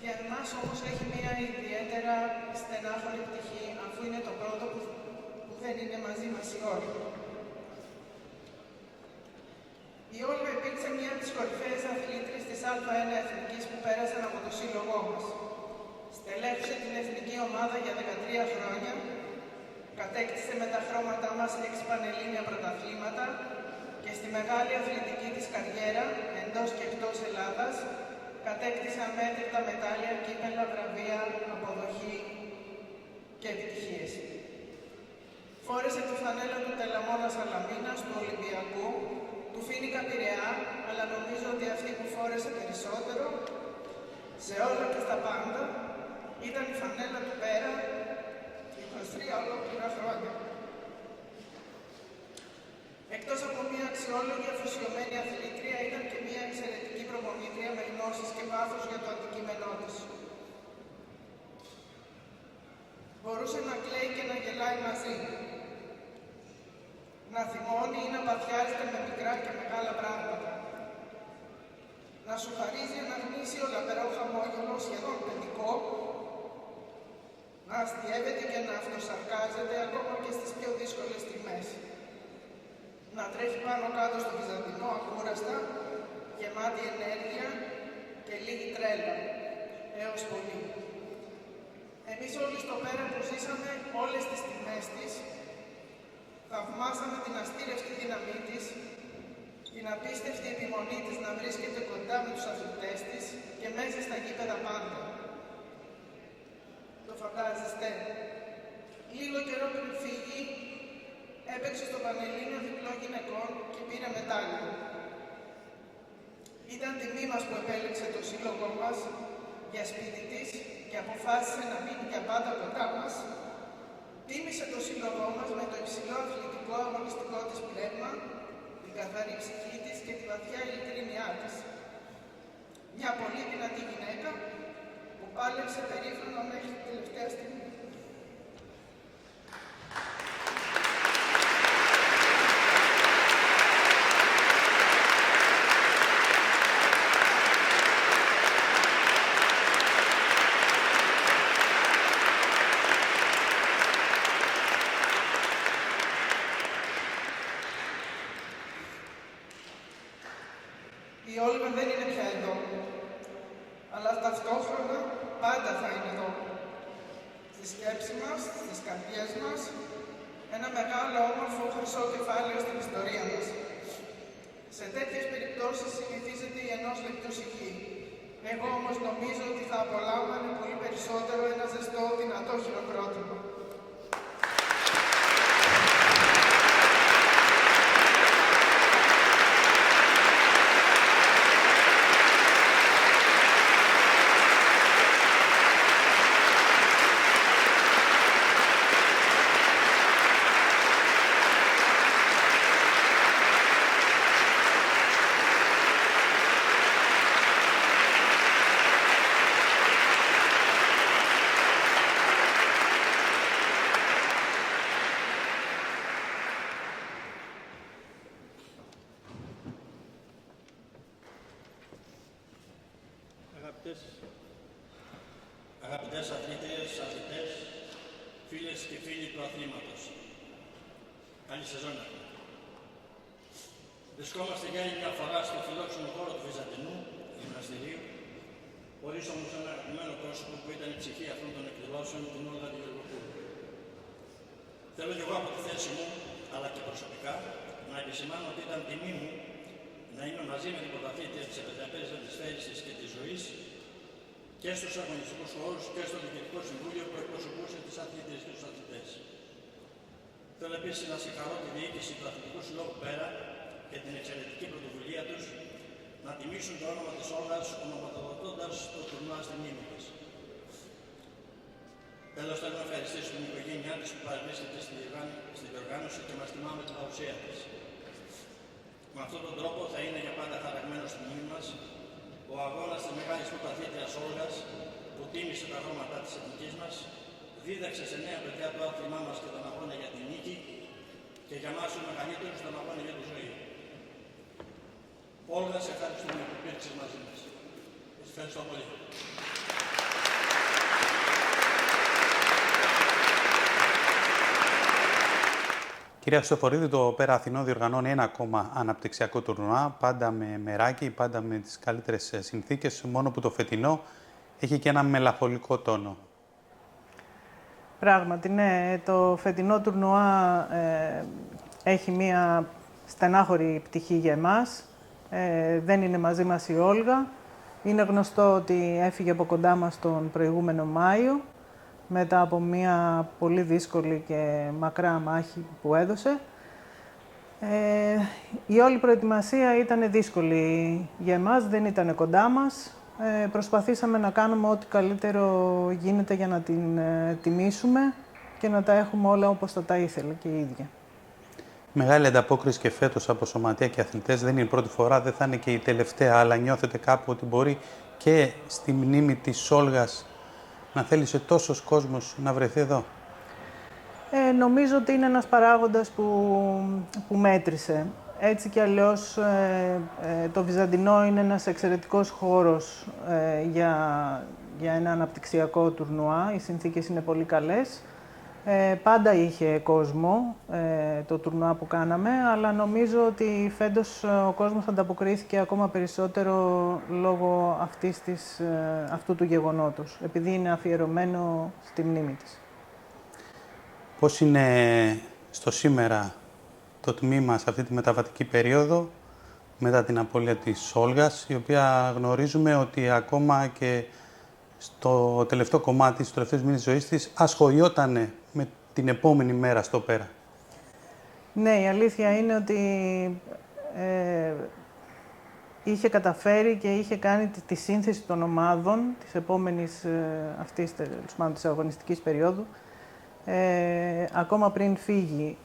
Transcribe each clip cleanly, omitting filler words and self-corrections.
Για εμάς όμως έχει μια ιδιαίτερα στενάχωρη πτυχή, αφού είναι το πρώτο που δεν είναι μαζί μας η Όλγα. Η Όλγα υπήρξε μια από τις κορυφαίες αθλήτριες της Α1 Εθνικής που πέρασαν από το σύλλογό μας. Στελέχωσε την εθνική ομάδα για 13 χρόνια, κατέκτησε με τα χρώματά μας 6 πανελλήνια πρωταθλήματα και στη μεγάλη αθλητική της καριέρα, εντός και εκτός Ελλάδας, κατέκτησε αμέτρητα μετάλλια, κύπελλα, βραβεία, αποδοχή και επιτυχίες. Φόρεσε τη φανέλα του Τελαμόνα Σαλαμίνας, του Ολυμπιακού, του Φοίνικα Πειραιά, αλλά νομίζω ότι αυτή που φόρεσε περισσότερο, σε όλα και στα πάντα, ήταν η φανέλα του Πέρα, 23 ολόκληρα χρόνια. Εκτός από μια αξιόλογη αφοσιωμένη αθλήτρια, ήταν και μια εξαιρετική προπονήτρια με γνώσεις και πάθος για το αντικείμενό της. Μπορούσε να κλαίει και να γελάει μαζί, να θυμώνει ή να παθιάζεται με μικρά και μεγάλα πράγματα, να σου χαρίζει ένα γνήσιο λαμπερό χαμόγελο σχεδόν παιδικό, να αστιεύεται και να αυτοσαρκάζεται ακόμα και στις πιο δύσκολες στιγμές, να τρέχει πάνω κάτω στο Βυζαντινό ακούραστα, γεμάτη ενέργεια και λίγη τρέλα, έως πολύ. Εμείς όλοι στο Πέρα που ζήσαμε όλες τις στιγμές της, θαυμάσαμε την αστήρευστη δύναμή της, την απίστευτη επιμονή της να βρίσκεται κοντά με τους αθλητές της και μέσα στα γήπεδα πάντα. Το φαντάζεστε? Λίγο καιρό πριν φύγει, έπαιξε στο Πανελλήνιο διπλό γυναικών και πήρε μετάλλιο. Ήταν τιμή μας που επέλεξε το σύλλογο μας για σπίτι της και αποφάσισε να μείνει για πάντα κοντά μας. Τίμησε το σύλλογό μας με το υψηλό αθλητικό αγωνιστικό της πνεύμα, την καθαρή ψυχή της και τη βαθιά ειλικρίνειά της. Μια πολύ δυνατή γυναίκα που πάλεψε περήφανα μέχρι την τελευταία στιγμή. Η Όλγα δεν είναι πια εδώ, αλλά ταυτόχρονα πάντα θα είναι εδώ. Στη σκέψη μας, στις καρδιές μας, ένα μεγάλο όμορφο χρυσό κεφάλαιο στην ιστορία μας. Σε τέτοιες περιπτώσεις συνηθίζεται η ενός λεπτού σιγή. Εγώ όμως νομίζω ότι θα απολάμβανε πολύ περισσότερο ένα ζεστό, δυνατό χειροκρότημα. Αγαπητές αθλήτριες, αθλητές, φίλες και φίλοι του αθλήματος. Καλή σεζόν. Βρισκόμαστε για άλλη μια φορά στο φιλόξενο χώρο του Βυζαντινού Γυμναστηρίου, χωρίς όμως ένα αγαπημένο πρόσωπο που ήταν η ψυχή αυτών των εκδηλώσεων, την Όλγα τη Γεωργοπούλου. Θέλω και εγώ από τη θέση μου, αλλά και προσωπικά, να επισημάνω ότι ήταν τιμή μου να είμαι μαζί με την πρωταθλήτρια της Επιτραπέζης της Φέρησης και της Ζωής και στους αγωνιστικούς χώρους και στο Διοικητικό Συμβούλιο που εκπροσωπούσε τις αθλήτριες και τους αθλητές. Θέλω επίσης να συγχαρώ τη διοίκηση του Αθλητικού Συλλόγου Πέρα και την εξαιρετική πρωτοβουλία τους να τιμήσουν το όνομα της Όλγας ονοματοδοτώντας το τουρνουά στη μνήμη της. Τέλος, θέλω να ευχαριστήσω την οικογένειά της που παρευρίσκεται στη διοργάνωση και μας τιμά με την παρουσία της. Με αυτόν τον τρόπο θα είναι για πάντα χαραγμένος στη μνήμη μας ο αγώνας της μεγάλης πρωταθλήτριας Όλγας που τίμησε τα χρώματά της εθνικής μας, δίδαξε σε νέα παιδιά το άθλημά μας και τον αγώνα για την νίκη και για μας ο μεγαλύτερος τον αγώνα για τη ζωή. Όλγα, σε ευχαριστούμε που υπήρξες μαζί μας. Ευχαριστώ πολύ. Κυρία Χριστοφορίδη, το Πέρα Αθηνών διοργανώνει ένα ακόμα αναπτυξιακό τουρνουά, πάντα με μεράκι, πάντα με τις καλύτερες συνθήκες, μόνο που το φετινό έχει και ένα μελαγχολικό τόνο. Πράγματι, ναι. Το φετινό τουρνουά έχει μία στενάχωρη πτυχή για εμάς. Δεν είναι μαζί μας η Όλγα. Είναι γνωστό ότι έφυγε από κοντά μας τον προηγούμενο Μάιο, μετά από μία πολύ δύσκολη και μακρά μάχη που έδωσε. Η όλη προετοιμασία ήταν δύσκολη για εμάς, δεν ήταν κοντά μας. Προσπαθήσαμε να κάνουμε ό,τι καλύτερο γίνεται για να την τιμήσουμε και να τα έχουμε όλα όπως θα τα ήθελε και η ίδια. Μεγάλη ανταπόκριση και φέτος από σωματεία και αθλητές. Δεν είναι η πρώτη φορά, δεν θα είναι και η τελευταία, αλλά νιώθετε κάπου ότι μπορεί και στη μνήμη της Όλγας να θέλησε τόσος κόσμος να βρεθεί εδώ? Νομίζω ότι είναι ένας παράγοντας που μέτρησε. Έτσι κι αλλιώς το Βυζαντινό είναι ένας εξαιρετικός χώρος για ένα αναπτυξιακό τουρνουά. Οι συνθήκες είναι πολύ καλές. Πάντα είχε κόσμο το τουρνουά που κάναμε, αλλά νομίζω ότι φέτος ο κόσμος ανταποκρίθηκε ακόμα περισσότερο λόγω αυτού του γεγονότος, επειδή είναι αφιερωμένο στη μνήμη της. Πώς είναι στο σήμερα το τμήμα σε αυτή τη μεταβατική περίοδο μετά την απώλεια της Όλγας, η οποία γνωρίζουμε ότι ακόμα και στο τελευταίο κομμάτι, στους τελευταίους μήνες της ζωής της, ασχολιόταν με την επόμενη μέρα στο Πέρα? Ναι, η αλήθεια είναι ότι είχε καταφέρει και είχε κάνει τη σύνθεση των ομάδων της επόμενης αυτής της αγωνιστικής περίοδου, ακόμα πριν φύγει.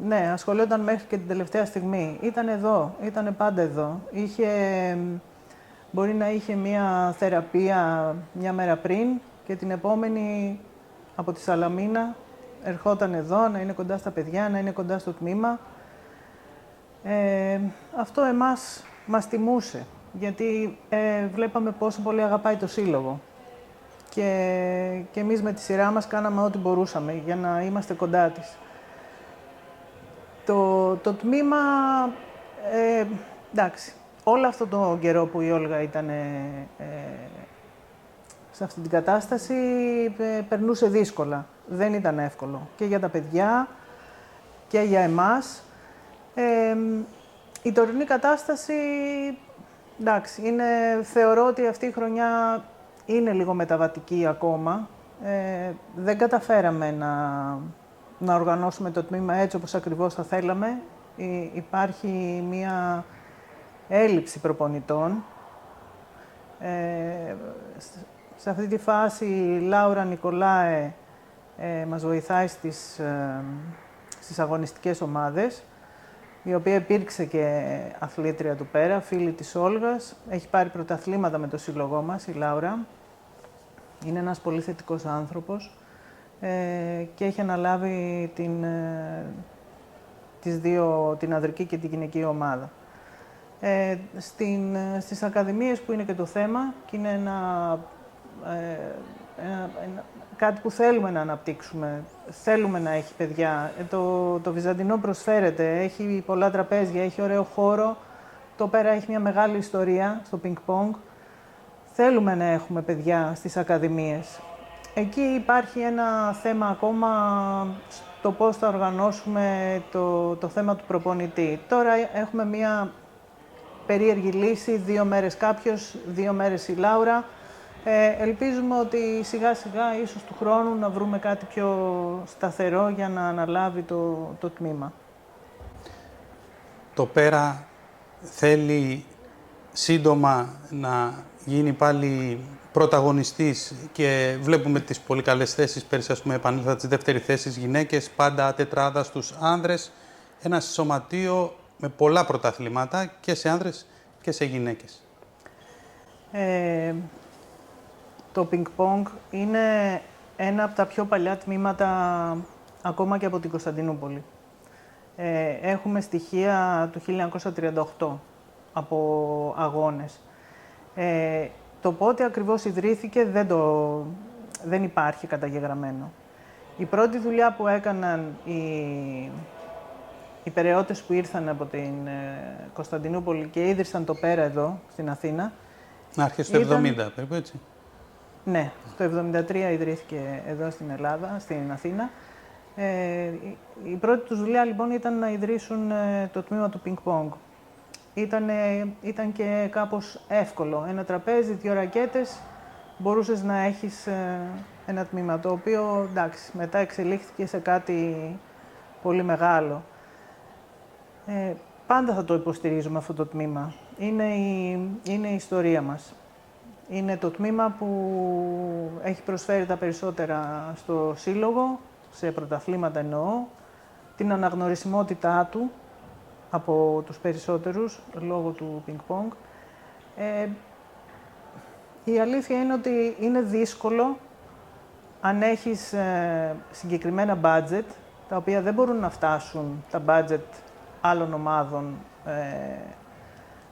Ναι, ασχολιόταν μέχρι και την τελευταία στιγμή. Ήταν εδώ, ήταν πάντα εδώ. Μπορεί να είχε μία θεραπεία μια μέρα πριν και την επόμενη από τη Σαλαμίνα ερχόταν εδώ, να είναι κοντά στα παιδιά, να είναι κοντά στο τμήμα. Αυτό μας τιμούσε, γιατί βλέπαμε πόσο πολύ αγαπάει το σύλλογο. Και εμείς με τη σειρά μας κάναμε ό,τι μπορούσαμε για να είμαστε κοντά της. Το τμήμα, εντάξει, όλο αυτό το καιρό που η Όλγα ήταν σε αυτή την κατάσταση, περνούσε δύσκολα. Δεν ήταν εύκολο και για τα παιδιά και για εμάς. Η τωρινή κατάσταση, εντάξει, θεωρώ ότι αυτή η χρονιά είναι λίγο μεταβατική ακόμα. Δεν καταφέραμε να οργανώσουμε το τμήμα έτσι όπως ακριβώς θα θέλαμε. Υπάρχει μία έλλειψη προπονητών. Σε αυτή τη φάση η Λάουρα Νικολάε μας βοηθάει στις αγωνιστικές ομάδες, η οποία υπήρξε και αθλήτρια του Πέρα, φίλη της Όλγας. Έχει πάρει πρωταθλήματα με το σύλλογό μας, η Λάουρα. Είναι ένας πολύ θετικός άνθρωπος και έχει αναλάβει την ανδρική και την γυναική ομάδα. Στις ακαδημίες που είναι και το θέμα, και είναι κάτι που θέλουμε να αναπτύξουμε, θέλουμε να έχει παιδιά. Το Βυζαντινό προσφέρεται, έχει πολλά τραπέζια, έχει ωραίο χώρο. Το Πέρα έχει μια μεγάλη ιστορία στο πινκ-πονγκ. Θέλουμε να έχουμε παιδιά στις ακαδημίες. Εκεί υπάρχει ένα θέμα ακόμα στο πώς θα οργανώσουμε το θέμα του προπονητή. Τώρα έχουμε μια περίεργη λύση, 2 μέρες κάποιος, 2 μέρες η Λάουρα. Ελπίζουμε ότι σιγά σιγά, ίσως του χρόνου, να βρούμε κάτι πιο σταθερό για να αναλάβει το τμήμα. Το Πέρα θέλει σύντομα να γίνει πάλι πρωταγωνιστής και βλέπουμε τις πολύ καλές θέσεις. Πέρυσι, ας πούμε, επανήλθα τις δεύτερη θέσεις γυναίκες, πάντα τετράδα στους άνδρες. Ένα σωματείο με πολλά πρωταθλήματα και σε άνδρες και σε γυναίκες. Το πινκ-πονγκ είναι ένα από τα πιο παλιά τμήματα ακόμα και από την Κωνσταντινούπολη. Έχουμε στοιχεία του 1938 από αγώνες. Το πότε ακριβώς ιδρύθηκε δεν υπάρχει καταγεγραμμένο. Η πρώτη δουλειά που έκαναν οι περαιώτες που ήρθαν από την Κωνσταντινούπολη και ίδρυσαν το Πέρα εδώ, στην Αθήνα. Αρχές του 70, περίπου έτσι. Ναι, το 1973 ιδρύθηκε εδώ στην Ελλάδα, στην Αθήνα. Η πρώτη τους δουλειά λοιπόν ήταν να ιδρύσουν το τμήμα του πινκ-πονγκ. Ήταν και κάπως εύκολο. Ένα τραπέζι, 2 ρακέτες, μπορούσες να έχεις ένα τμήμα, το οποίο εντάξει, μετά εξελίχθηκε σε κάτι πολύ μεγάλο. Πάντα θα το υποστηρίζουμε αυτό το τμήμα. Είναι η ιστορία μας. Είναι το τμήμα που έχει προσφέρει τα περισσότερα στο Σύλλογο, σε πρωταθλήματα εννοώ, την αναγνωρισιμότητά του από τους περισσότερους, λόγω του πινκ-πονγκ. Η αλήθεια είναι ότι είναι δύσκολο αν έχεις συγκεκριμένα budget, τα οποία δεν μπορούν να φτάσουν τα budget άλλων ομάδων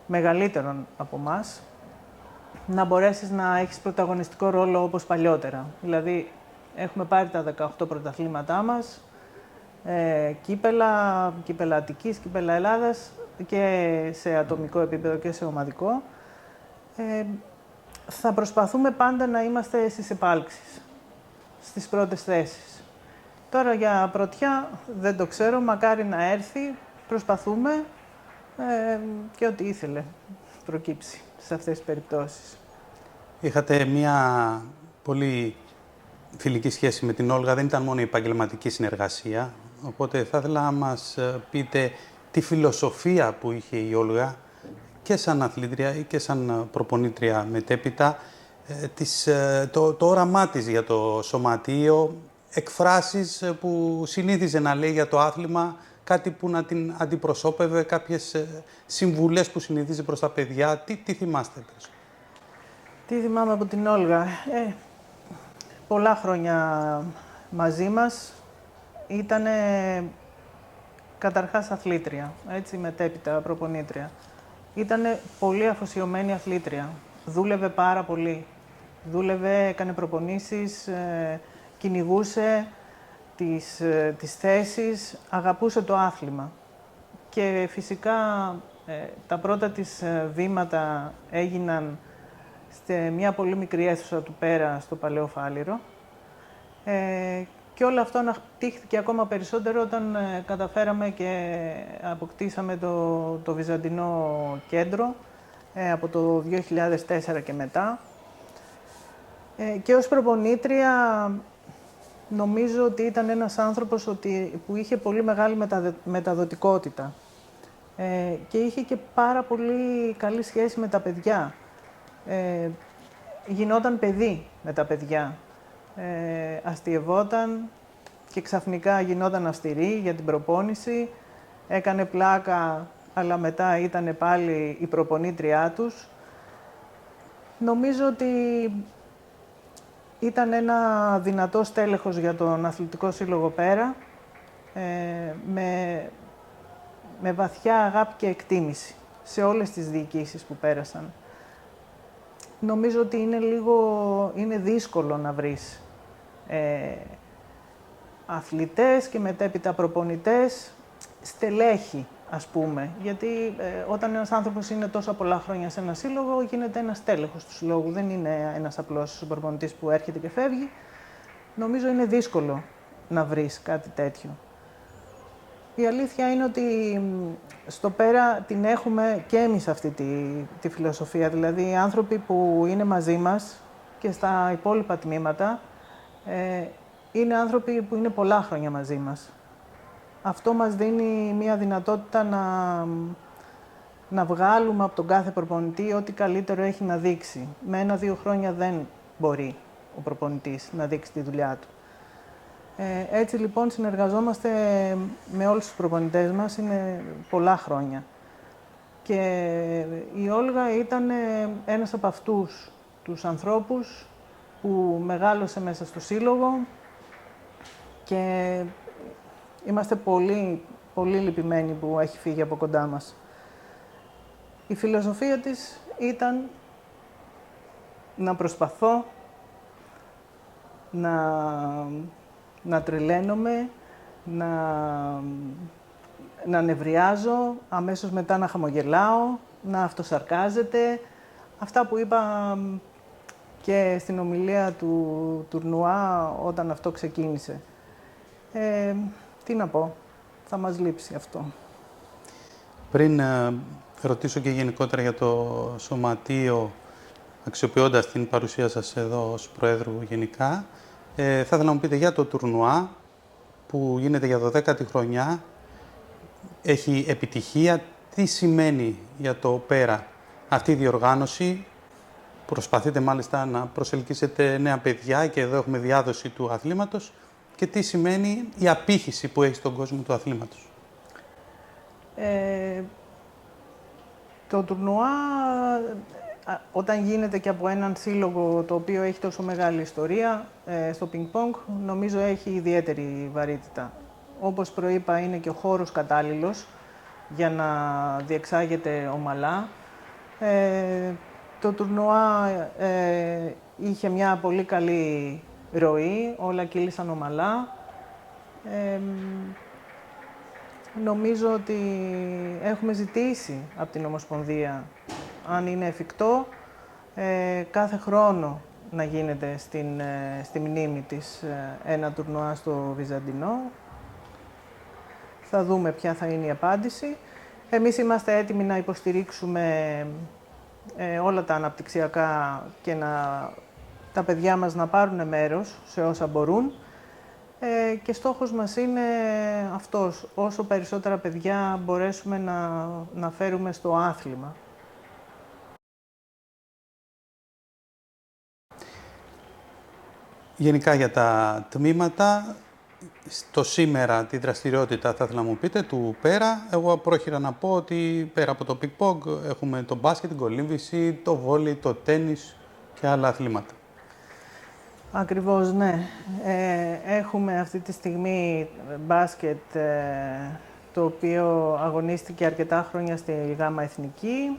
μεγαλύτερων από μας, να μπορέσεις να έχεις πρωταγωνιστικό ρόλο όπως παλιότερα. Δηλαδή, έχουμε πάρει τα 18 πρωταθλήματά μας, κύπελα Αττικής, κύπελα Ελλάδας και σε ατομικό επίπεδο και σε ομαδικό. Θα προσπαθούμε πάντα να είμαστε στις επάλξεις, στις πρώτες θέσεις. Τώρα για πρωτιά δεν το ξέρω, μακάρι να έρθει, προσπαθούμε και ό,τι ήθελε προκύψει σε αυτές τις περιπτώσεις. Είχατε μια πολύ φιλική σχέση με την Όλγα, δεν ήταν μόνο η επαγγελματική συνεργασία, οπότε θα ήθελα να μας πείτε τη φιλοσοφία που είχε η Όλγα και σαν αθλήτρια ή και σαν προπονήτρια μετέπειτα, το όραμά της για το σωματείο, εκφράσεις που συνήθιζε να λέει για το άθλημα, κάτι που να την αντιπροσώπευε, κάποιες συμβουλές που συνηθίζει προς τα παιδιά. Τι θυμάστε περισσότερο? Τι θυμάμαι από την Όλγα? Πολλά χρόνια μαζί μας. Ήτανε καταρχάς αθλήτρια, έτσι, μετέπειτα προπονήτρια. Ήτανε πολύ αφοσιωμένη αθλήτρια. Δούλευε πάρα πολύ. Δούλευε, έκανε προπονήσεις, κυνηγούσε τις θέσεις, αγαπούσε το άθλημα. Και φυσικά τα πρώτα της βήματα έγιναν σε μια πολύ μικρή αίθουσα του Πέρα, στο Παλαιό Φάληρο. Και όλο αυτό αναπτύχθηκε ακόμα περισσότερο όταν καταφέραμε και αποκτήσαμε το Βυζαντινό Κέντρο από το 2004 και μετά. Και ως προπονήτρια νομίζω ότι ήταν ένας άνθρωπος που είχε πολύ μεγάλη μεταδοτικότητα και είχε και πάρα πολύ καλή σχέση με τα παιδιά. Γινόταν παιδί με τα παιδιά. Αστειευόταν και ξαφνικά γινόταν αυστηρή για την προπόνηση. Έκανε πλάκα, αλλά μετά ήταν πάλι η προπονήτριά τους. Νομίζω ότι ήταν ένα δυνατό στέλεχος για τον Αθλητικό Σύλλογο Πέρα, με βαθιά αγάπη και εκτίμηση σε όλες τις διοικήσεις που πέρασαν. Νομίζω ότι είναι δύσκολο να βρεις αθλητές και μετέπειτα προπονητές, στελέχη, ας πούμε. Γιατί όταν ένας άνθρωπος είναι τόσα πολλά χρόνια σε ένα σύλλογο, γίνεται ένας στέλεχος του συλλόγου. Δεν είναι ένας απλός προπονητής που έρχεται και φεύγει. Νομίζω είναι δύσκολο να βρεις κάτι τέτοιο. Η αλήθεια είναι ότι στο Πέρα την έχουμε και εμείς αυτή τη φιλοσοφία. Δηλαδή, οι άνθρωποι που είναι μαζί μας και στα υπόλοιπα τμήματα είναι άνθρωποι που είναι πολλά χρόνια μαζί μας. Αυτό μας δίνει μια δυνατότητα να βγάλουμε από τον κάθε προπονητή ό,τι καλύτερο έχει να δείξει. Με 1-2 χρόνια δεν μπορεί ο προπονητής να δείξει τη δουλειά του. Έτσι λοιπόν συνεργαζόμαστε με όλους τους προπονητές μας, είναι πολλά χρόνια. Και η Όλγα ήταν ένας από αυτούς τους ανθρώπους που μεγάλωσε μέσα στο σύλλογο και είμαστε πολύ, πολύ λυπημένοι που έχει φύγει από κοντά μας. Η φιλοσοφία της ήταν να προσπαθώ, να τρελαίνομαι, να νευριάζω, αμέσως μετά να χαμογελάω, να αυτοσαρκάζεται. Αυτά που είπα και στην ομιλία του τουρνουά όταν αυτό ξεκίνησε. Τι να πω, θα μας λείψει αυτό. Πριν ρωτήσω και γενικότερα για το σωματείο, αξιοποιώντας την παρουσία σας εδώ ως Προέδρου γενικά, θα ήθελα να μου πείτε για το τουρνουά που γίνεται για 12η χρονιά, έχει επιτυχία, τι σημαίνει για το πέρα αυτή η διοργάνωση, προσπαθείτε μάλιστα να προσελκύσετε νέα παιδιά και εδώ έχουμε διάδοση του αθλήματος και τι σημαίνει η απήχηση που έχει στον κόσμο του αθλήματος. Το τουρνουά, όταν γίνεται και από έναν σύλλογο το οποίο έχει τόσο μεγάλη ιστορία, στο πινκ-πονγκ, νομίζω έχει ιδιαίτερη βαρύτητα. Όπως προείπα, είναι και ο χώρος κατάλληλος για να διεξάγεται ομαλά. Το τουρνουά είχε μια πολύ καλή ροή, όλα κύλησαν ομαλά. Νομίζω ότι έχουμε ζητήσει από την Ομοσπονδία, αν είναι εφικτό, κάθε χρόνο να γίνεται στη μνήμη της ένα τουρνουά στο Βυζαντινό. Θα δούμε ποια θα είναι η απάντηση. Εμείς είμαστε έτοιμοι να υποστηρίξουμε όλα τα αναπτυξιακά και τα παιδιά μας να πάρουν μέρος σε όσα μπορούν. Και στόχος μας είναι αυτός, όσο περισσότερα παιδιά μπορέσουμε να φέρουμε στο άθλημα. Γενικά για τα τμήματα, στο σήμερα τη δραστηριότητα θα ήθελα να μου πείτε του πέρα. Εγώ πρόχειρα να πω ότι πέρα από το πικ-πονγκ έχουμε το μπάσκετ, την κολύμβηση, το βόλεϊ, το τένις και άλλα αθλήματα. Ακριβώς, ναι. Έχουμε αυτή τη στιγμή μπάσκετ, το οποίο αγωνίστηκε αρκετά χρόνια στη Γάμα Εθνική.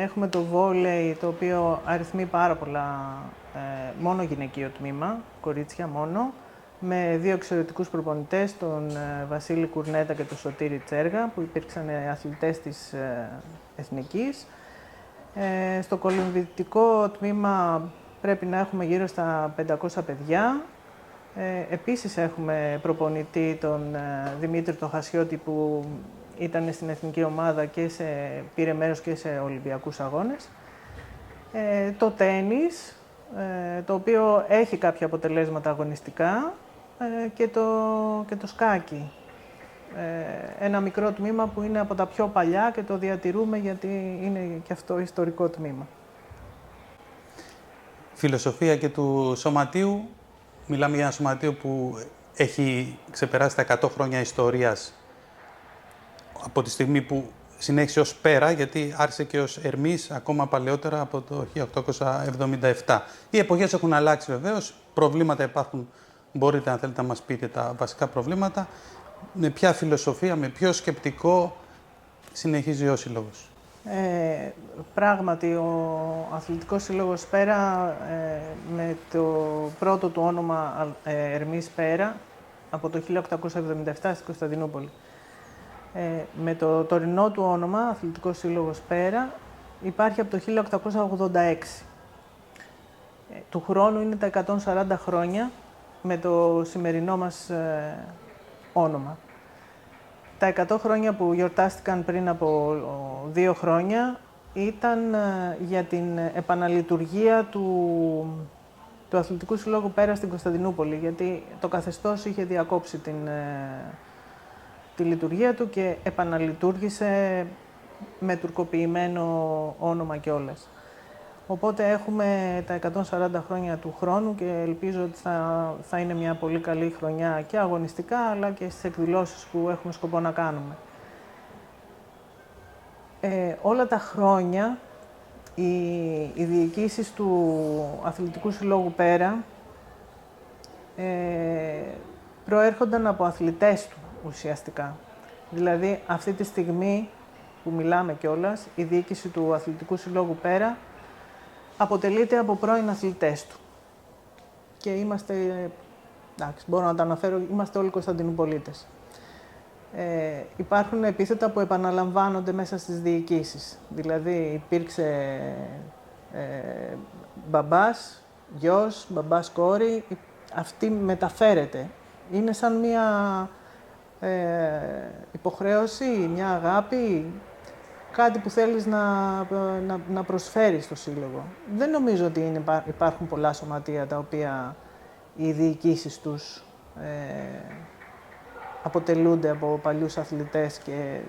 Έχουμε το βόλεϊ, το οποίο αριθμεί πάρα πολλά, μόνο γυναικείο τμήμα, κορίτσια μόνο, με δύο εξαιρετικούς προπονητές, τον Βασίλη Κουρνέτα και τον Σωτήρη Τσέργα, που υπήρξαν αθλητές της Εθνικής. Στο κολυμβητικό τμήμα πρέπει να έχουμε γύρω στα 500 παιδιά. Επίσης έχουμε προπονητή τον Δημήτρη τον Χασιώτη, που ήταν στην εθνική ομάδα και πήρε μέρος και σε Ολυμπιακούς αγώνες. Το τένις, το οποίο έχει κάποια αποτελέσματα αγωνιστικά, και το σκάκι. Ένα μικρό τμήμα που είναι από τα πιο παλιά και το διατηρούμε γιατί είναι και αυτό ιστορικό τμήμα. Φιλοσοφία και του σωματείου. Μιλάμε για ένα σωματείο που έχει ξεπεράσει τα 100 χρόνια ιστορίας από τη στιγμή που συνέχισε ως πέρα, γιατί άρχισε και ως Ερμής ακόμα παλαιότερα από το 1877. Οι εποχές έχουν αλλάξει βεβαίως, προβλήματα υπάρχουν, μπορείτε αν θέλετε να μας πείτε τα βασικά προβλήματα. Με ποια φιλοσοφία, με ποιο σκεπτικό συνεχίζει ο Σύλλογος? Πράγματι, ο Αθλητικός Σύλλογος Πέρα, με το πρώτο του όνομα Ερμής Πέρα, από το 1877 στην Κωνσταντινούπολη. Με το τωρινό του όνομα, Αθλητικός Σύλλογος Πέρα, υπάρχει από το 1886. Του χρόνου είναι τα 140 χρόνια με το σημερινό μας όνομα. Τα 100 χρόνια που γιορτάστηκαν πριν από 2 χρόνια ήταν για την επαναλειτουργία του Αθλητικού Συλλόγου Πέρα στην Κωνσταντινούπολη, γιατί το καθεστώς είχε διακόψει τη λειτουργία του και επαναλειτουργήσε με τουρκοποιημένο όνομα κιόλας. Οπότε έχουμε τα 140 χρόνια του χρόνου και ελπίζω ότι θα είναι μια πολύ καλή χρονιά και αγωνιστικά, αλλά και στις εκδηλώσεις που έχουμε σκοπό να κάνουμε. Όλα τα χρόνια οι διοικήσεις του Αθλητικού Συλλόγου Πέρα προέρχονταν από αθλητές του ουσιαστικά. Δηλαδή αυτή τη στιγμή που μιλάμε κιόλας, η διοίκηση του Αθλητικού Συλλόγου Πέρα αποτελείται από πρώην αθλητές του. Και είμαστε, εντάξει, μπορώ να τα αναφέρω, είμαστε όλοι Κωνσταντινουπολίτες. υπάρχουν επίθετα που επαναλαμβάνονται μέσα στις διοικήσεις. Δηλαδή υπήρξε μπαμπάς, γιος, μπαμπάς, κόρη, αυτή μεταφέρεται. Είναι σαν μια υποχρέωση, μια αγάπη, κάτι που θέλεις να προσφέρεις στο σύλλογο. Δεν νομίζω ότι υπάρχουν πολλά σωματεία τα οποία οι διοικήσεις τους αποτελούνται από παλιούς αθλητές και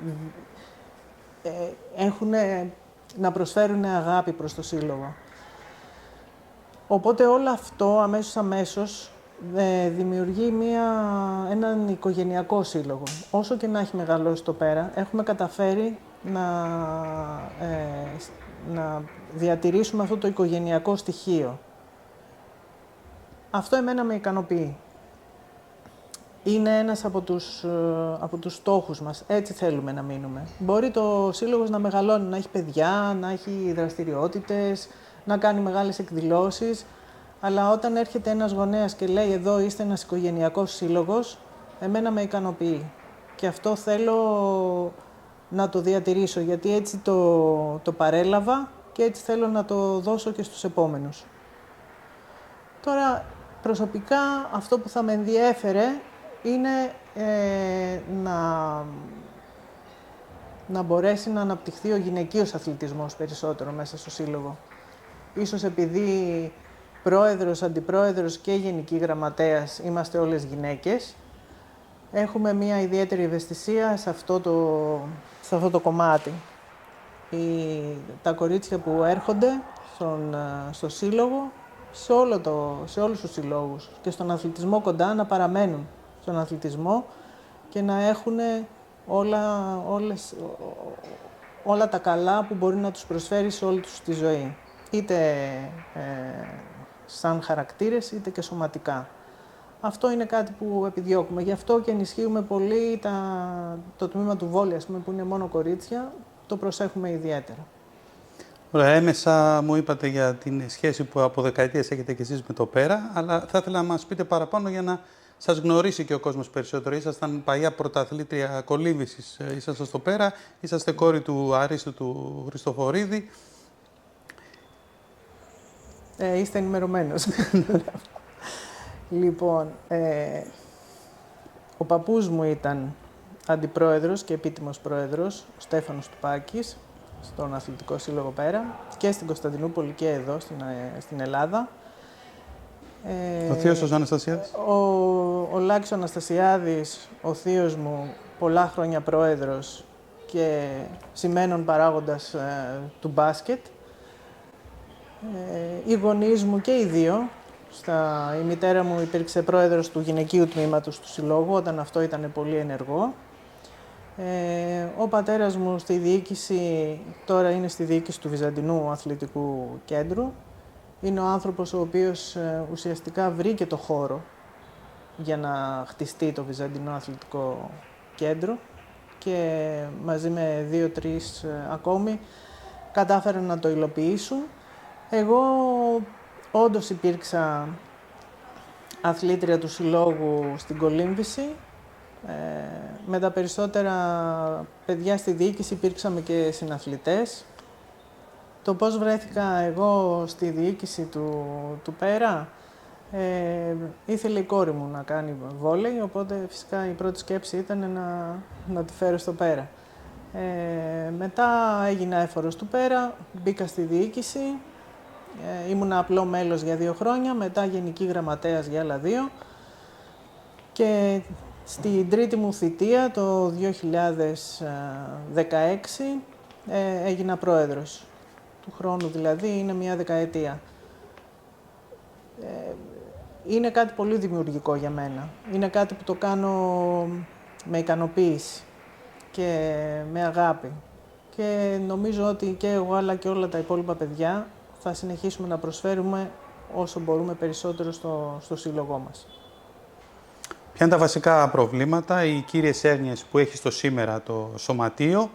έχουν να προσφέρουν αγάπη προς το σύλλογο. Οπότε όλο αυτό αμέσως δημιουργεί έναν οικογενειακό σύλλογο. Όσο και να έχει μεγαλώσει το Πέρα, έχουμε καταφέρει να διατηρήσουμε αυτό το οικογενειακό στοιχείο. Αυτό εμένα με ικανοποιεί. Είναι ένας από τους στόχους μας. Έτσι θέλουμε να μείνουμε. Μπορεί το σύλλογος να μεγαλώνει, να έχει παιδιά, να έχει δραστηριότητες, να κάνει μεγάλες εκδηλώσεις, αλλά όταν έρχεται ένας γονέας και λέει «εδώ είστε ένας οικογενειακός σύλλογος», εμένα με ικανοποιεί. Και αυτό θέλω να το διατηρήσω, γιατί έτσι το παρέλαβα και έτσι θέλω να το δώσω και στους επόμενους. Τώρα, προσωπικά, αυτό που θα με ενδιέφερε είναι να μπορέσει να αναπτυχθεί ο γυναικείος αθλητισμός περισσότερο μέσα στο σύλλογο. Ίσως επειδή πρόεδρος, αντιπρόεδρος και γενική γραμματέας είμαστε όλες γυναίκες, έχουμε μια ιδιαίτερη ευαισθησία σε αυτό το κομμάτι. Τα κορίτσια που έρχονται στο σύλλογο, σε όλους τους συλλόγους και στον αθλητισμό κοντά, να παραμένουν στον αθλητισμό και να έχουν όλα τα καλά που μπορεί να τους προσφέρει σε όλη τους τη ζωή. Είτε σαν χαρακτήρες, είτε και σωματικά. Αυτό είναι κάτι που επιδιώκουμε. Γι' αυτό και ενισχύουμε πολύ το τμήμα του βόλεϊ, ας πούμε, που είναι μόνο κορίτσια, το προσέχουμε ιδιαίτερα. Ωραία, έμεσα μου είπατε για την σχέση που από δεκαετίες έχετε και εσείς με το Πέρα, αλλά θα ήθελα να μας πείτε παραπάνω για να σας γνωρίσει και ο κόσμος περισσότερο. Ήσασταν παλιά πρωταθλήτρια κολύμβησης, ήσασταν στο Πέρα, είσαστε κόρη του Αρίστου του Χριστοφορίδη. Είστε ενημερωμένος. Λοιπόν, ο παππούς μου ήταν αντιπρόεδρος και επίτιμος πρόεδρος, ο Στέφανος Τουπάκης, στον Αθλητικό Σύλλογο Πέρα και στην Κωνσταντινούπολη και εδώ στην Ελλάδα. Ο θείος ο Αναστασιάδης. Ο Λάκης ο Αναστασιάδης, ο θείος μου, πολλά χρόνια πρόεδρος και σημαίνον παράγοντας του μπάσκετ. Οι γονείς μου και οι δύο. Η μητέρα μου υπήρξε πρόεδρος του γυναικείου τμήματος του Συλλόγου, όταν αυτό ήταν πολύ ενεργό. Ο πατέρας μου στη διοίκηση, τώρα είναι στη διοίκηση του Βυζαντινού Αθλητικού Κέντρου. Είναι ο άνθρωπος ο οποίος ουσιαστικά βρήκε το χώρο για να χτιστεί το Βυζαντινό Αθλητικό Κέντρο και μαζί με 2-3 ακόμη κατάφεραν να το υλοποιήσουν. Εγώ όντως υπήρξα αθλήτρια του Συλλόγου στην κολύμβηση. Με τα περισσότερα παιδιά στη διοίκηση υπήρξαμε και συναθλητές. Το πώς βρέθηκα εγώ στη διοίκηση του Πέρα, ήθελε η κόρη μου να κάνει βόλεϊ, οπότε φυσικά η πρώτη σκέψη ήταν να τη φέρω στο Πέρα. Μετά έγινα έφορος του Πέρα, μπήκα στη διοίκηση, ήμουνα απλό μέλος για 2 χρόνια, μετά γενική γραμματέας για άλλα 2 και στην τρίτη μου θητεία, το 2016, έγινα πρόεδρος. Του χρόνου δηλαδή, είναι μια δεκαετία. Είναι κάτι πολύ δημιουργικό για μένα. Είναι κάτι που το κάνω με ικανοποίηση και με αγάπη. Και νομίζω ότι και εγώ αλλά και όλα τα υπόλοιπα παιδιά θα συνεχίσουμε να προσφέρουμε όσο μπορούμε περισσότερο στο σύλλογό μας. Ποια είναι τα βασικά προβλήματα, οι κύριες έννοιες που έχει στο σήμερα το σωματείο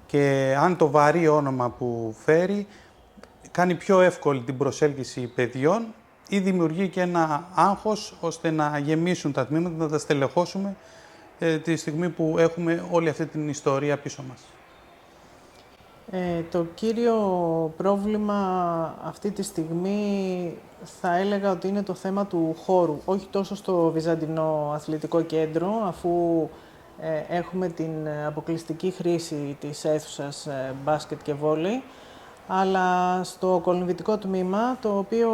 και αν το βαρύ όνομα που φέρει κάνει πιο εύκολη την προσέλκυση παιδιών ή δημιουργεί και ένα άγχος ώστε να γεμίσουν τα τμήματα, να τα στελεχώσουμε τη στιγμή που έχουμε όλη αυτή την ιστορία πίσω μας. Το κύριο πρόβλημα αυτή τη στιγμή θα έλεγα ότι είναι το θέμα του χώρου. Όχι τόσο στο Βυζαντινό Αθλητικό Κέντρο, αφού έχουμε την αποκλειστική χρήση της αίθουσας μπάσκετ και βόλεϊ, αλλά στο κολυμβητικό τμήμα, το οποίο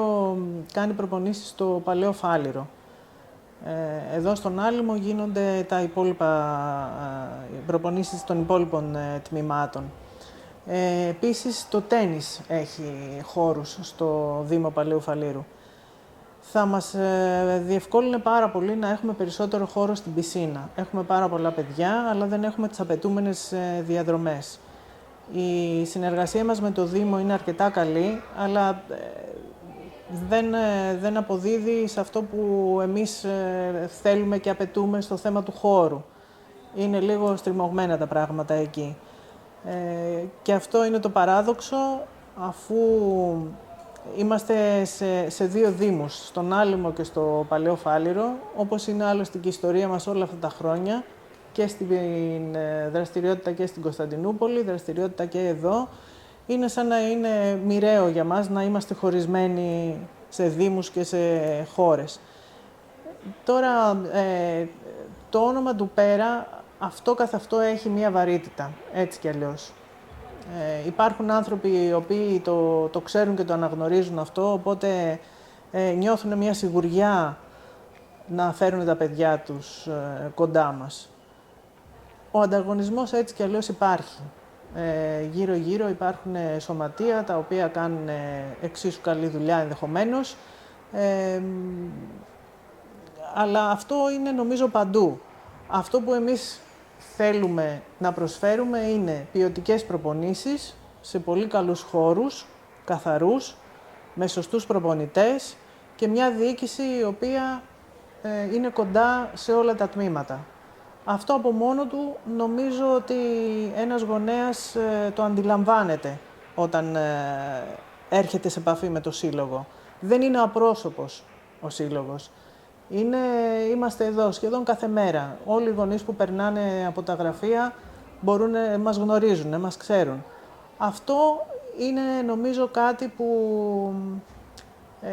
κάνει προπονήσεις στο Παλαιό Φάληρο. Εδώ στον Άλυμο γίνονται τα προπονήσεις των υπόλοιπων τμήματων. Επίσης, το τένις έχει χώρους στο Δήμο Παλαιού Φαλήρου. Θα μας διευκόλυνε πάρα πολύ να έχουμε περισσότερο χώρο στην πισίνα. Έχουμε πάρα πολλά παιδιά, αλλά δεν έχουμε τις απαιτούμενες διαδρομές. Η συνεργασία μας με το Δήμο είναι αρκετά καλή, αλλά δεν αποδίδει σε αυτό που εμείς θέλουμε και απαιτούμε στο θέμα του χώρου. Είναι λίγο στριμωγμένα τα πράγματα εκεί. Και αυτό είναι το παράδοξο, αφού είμαστε σε δύο δήμους, στον Άλυμο και στο Παλαιό Φάληρο, όπως είναι άλλωστε και η ιστορία μας όλα αυτά τα χρόνια, και στην δραστηριότητα και στην Κωνσταντινούπολη, δραστηριότητα και εδώ. Είναι σαν να είναι μοιραίο για μας να είμαστε χωρισμένοι σε δήμους και σε χώρες. Τώρα, το όνομα του Πέρα, αυτό καθ' αυτό έχει μία βαρύτητα, έτσι κι αλλιώς. Υπάρχουν άνθρωποι οι οποίοι το ξέρουν και το αναγνωρίζουν αυτό, οπότε νιώθουν μία σιγουριά να φέρουν τα παιδιά τους κοντά μας. Ο ανταγωνισμός έτσι κι αλλιώς υπάρχει. Γύρω-γύρω υπάρχουν σωματεία τα οποία κάνουν εξίσου καλή δουλειά ενδεχομένως, αλλά αυτό είναι νομίζω παντού. Αυτό που εμείς θέλουμε να προσφέρουμε είναι ποιοτικές προπονήσεις σε πολύ καλούς χώρους, καθαρούς, με σωστούς προπονητές και μια διοίκηση η οποία είναι κοντά σε όλα τα τμήματα. Αυτό από μόνο του νομίζω ότι ένας γονέας το αντιλαμβάνεται όταν έρχεται σε επαφή με το σύλλογο. Δεν είναι απρόσωπος ο σύλλογος. Είμαστε εδώ σχεδόν κάθε μέρα. Όλοι οι γονείς που περνάνε από τα γραφεία μας γνωρίζουν, μας ξέρουν. Αυτό είναι νομίζω κάτι που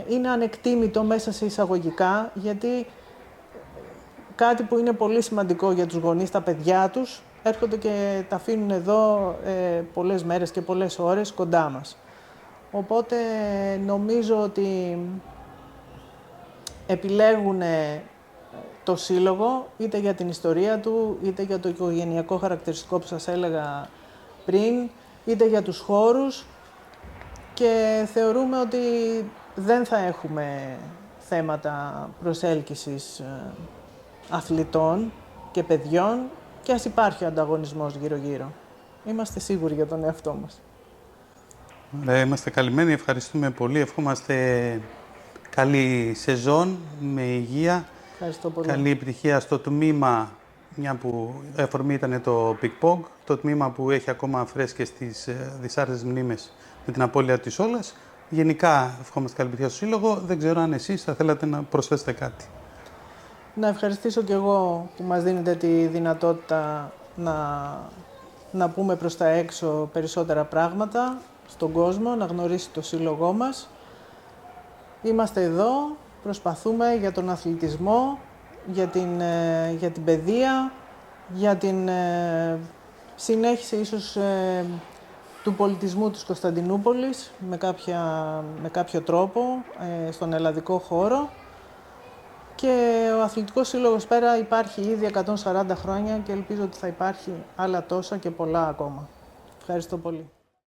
είναι ανεκτήμητο μέσα σε εισαγωγικά, γιατί κάτι που είναι πολύ σημαντικό για τους γονείς, τα παιδιά τους, έρχονται και τα αφήνουν εδώ πολλές μέρες και πολλές ώρες κοντά μας. Οπότε νομίζω ότι επιλέγουν το σύλλογο, είτε για την ιστορία του, είτε για το οικογενειακό χαρακτηριστικό που σας έλεγα πριν, είτε για τους χώρους, και θεωρούμε ότι δεν θα έχουμε θέματα προσέλκυσης αθλητών και παιδιών, και ας υπάρχει ο ανταγωνισμός γύρω-γύρω. Είμαστε σίγουροι για τον εαυτό μας. Είμαστε καλυμμένοι, ευχαριστούμε πολύ. Ευχόμαστε καλή σεζόν, με υγεία. Ευχαριστώ πολύ. Καλή επιτυχία στο τμήμα, μια που αφορμή ήταν το Πικ-Πόγκ, το τμήμα που έχει ακόμα φρέσκες τις δυσάρεστες μνήμες με την απώλεια της Όλας. Γενικά, ευχόμαστε καλή επιτυχία στο Σύλλογο. Δεν ξέρω αν εσείς θα θέλατε να προσθέσετε κάτι. Να ευχαριστήσω και εγώ που μας δίνετε τη δυνατότητα να πούμε προς τα έξω περισσότερα πράγματα στον κόσμο, να γνωρίσει το σύλλογό μας. Είμαστε εδώ, προσπαθούμε για τον αθλητισμό, για την παιδεία, για την συνέχιση ίσως του πολιτισμού της Κωνσταντινούπολης με κάποιο τρόπο στον ελλαδικό χώρο. Και ο Αθλητικός Σύλλογος Πέρα υπάρχει ήδη 140 χρόνια και ελπίζω ότι θα υπάρχει άλλα τόσα και πολλά ακόμα. Ευχαριστώ πολύ.